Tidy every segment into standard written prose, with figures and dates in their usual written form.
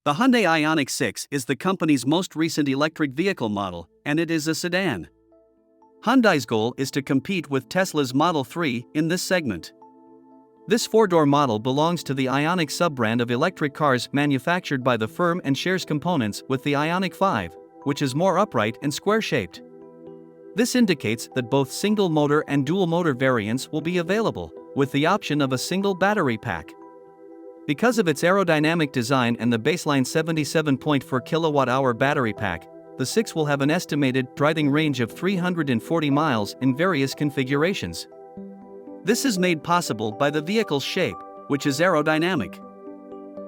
The Hyundai Ioniq 6 is the company's most recent electric vehicle model, and it is a sedan. Hyundai's goal is to compete with Tesla's Model 3 in this segment. This four-door model belongs to the Ioniq sub-brand of electric cars manufactured by the firm and shares components with the Ioniq 5, which is more upright and square-shaped. This indicates that both single-motor and dual-motor variants will be available, with the option of a single battery pack. Because of its aerodynamic design and the baseline 77.4 kWh battery pack, the 6 will have an estimated driving range of 340 miles in various configurations. This is made possible by the vehicle's shape, which is aerodynamic.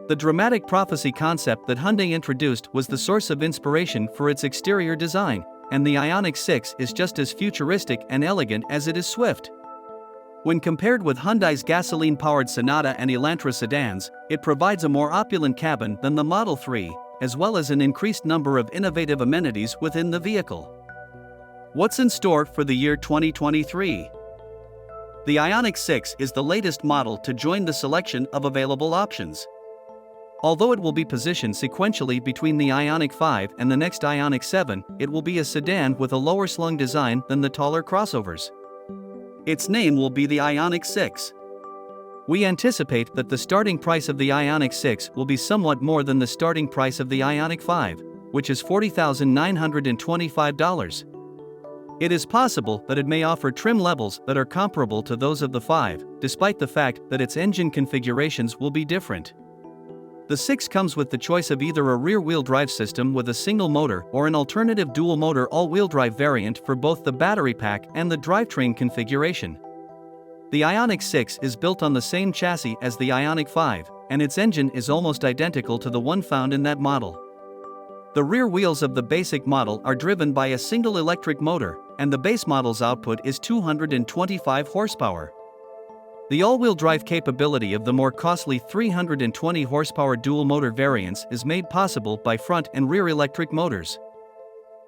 The dramatic prophecy concept that Hyundai introduced was the source of inspiration for its exterior design, and the Ioniq 6 is just as futuristic and elegant as it is swift. When compared with Hyundai's gasoline-powered Sonata and Elantra sedans, it provides a more opulent cabin than the Model 3, as well as an increased number of innovative amenities within the vehicle. What's in store for the year 2023? The Ioniq 6 is the latest model to join the selection of available options. Although it will be positioned sequentially between the Ioniq 5 and the next Ioniq 7, it will be a sedan with a lower-slung design than the taller crossovers. Its name will be the Ioniq 6. We anticipate that the starting price of the Ioniq 6 will be somewhat more than the starting price of the Ioniq 5, which is $40,925. It is possible that it may offer trim levels that are comparable to those of the 5, despite the fact that its engine configurations will be different. The 6 comes with the choice of either a rear-wheel drive system with a single motor or an alternative dual-motor all-wheel drive variant for both the battery pack and the drivetrain configuration. The Ioniq 6 is built on the same chassis as the Ioniq 5, and its engine is almost identical to the one found in that model. The rear wheels of the basic model are driven by a single electric motor, and the base model's output is 225 horsepower. The all-wheel drive capability of the more costly 320 horsepower dual-motor variants is made possible by front and rear electric motors.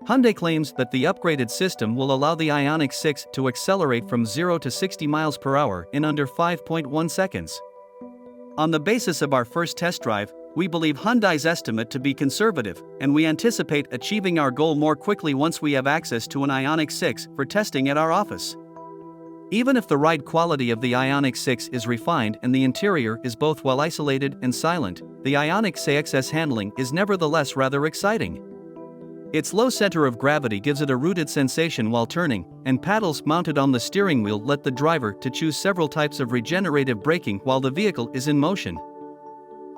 Hyundai claims that the upgraded system will allow the Ioniq 6 to accelerate from 0 to 60 miles per hour in under 5.1 seconds. On the basis of our first test drive, we believe Hyundai's estimate to be conservative, and we anticipate achieving our goal more quickly once we have access to an Ioniq 6 for testing at our office. Even if the ride quality of the Ioniq 6 is refined and the interior is both well-isolated and silent, the Ioniq 6's handling is nevertheless rather exciting. Its low center of gravity gives it a rooted sensation while turning, and paddles mounted on the steering wheel let the driver to choose several types of regenerative braking while the vehicle is in motion.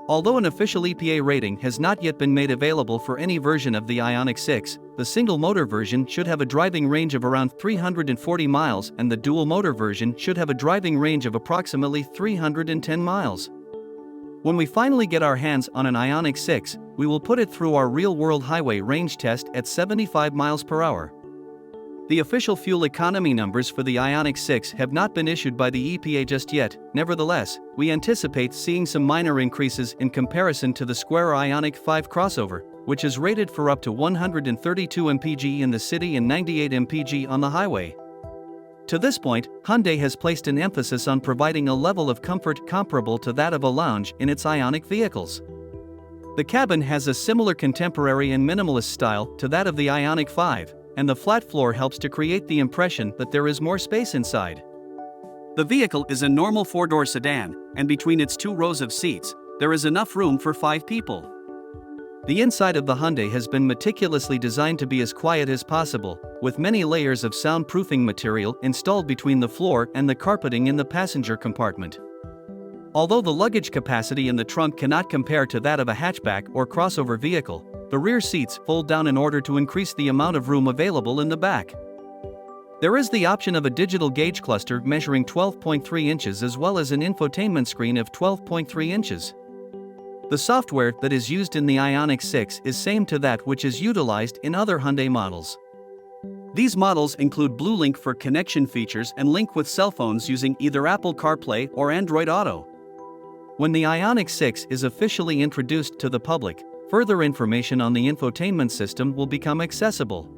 Although an official EPA rating has not yet been made available for any version of the Ioniq 6, the single-motor version should have a driving range of around 340 miles and the dual-motor version should have a driving range of approximately 310 miles. When we finally get our hands on an Ioniq 6, we will put it through our real-world highway range test at 75 miles per hour. The official fuel economy numbers for the Ioniq 6 have not been issued by the EPA just yet. Nevertheless, we anticipate seeing some minor increases in comparison to the Square Ioniq 5 crossover, which is rated for up to 132 mpg in the city and 98 mpg on the highway. To this point, Hyundai has placed an emphasis on providing a level of comfort comparable to that of a lounge in its Ioniq vehicles. The cabin has a similar contemporary and minimalist style to that of the Ioniq 5. And the flat floor helps to create the impression that there is more space inside. The vehicle is a normal four-door sedan, and between its two rows of seats, there is enough room for 5 people. The inside of the Hyundai has been meticulously designed to be as quiet as possible, with many layers of soundproofing material installed between the floor and the carpeting in the passenger compartment. Although the luggage capacity in the trunk cannot compare to that of a hatchback or crossover vehicle, the rear seats fold down in order to increase the amount of room available in the back. There is the option of a digital gauge cluster measuring 12.3 inches as well as an infotainment screen of 12.3 inches. The software that is used in the Ioniq 6 is same to that which is utilized in other Hyundai models. These models include BlueLink for connection features and link with cell phones using either Apple CarPlay or Android Auto. When the Ioniq 6 is officially introduced to the public, further information on the infotainment system will become accessible.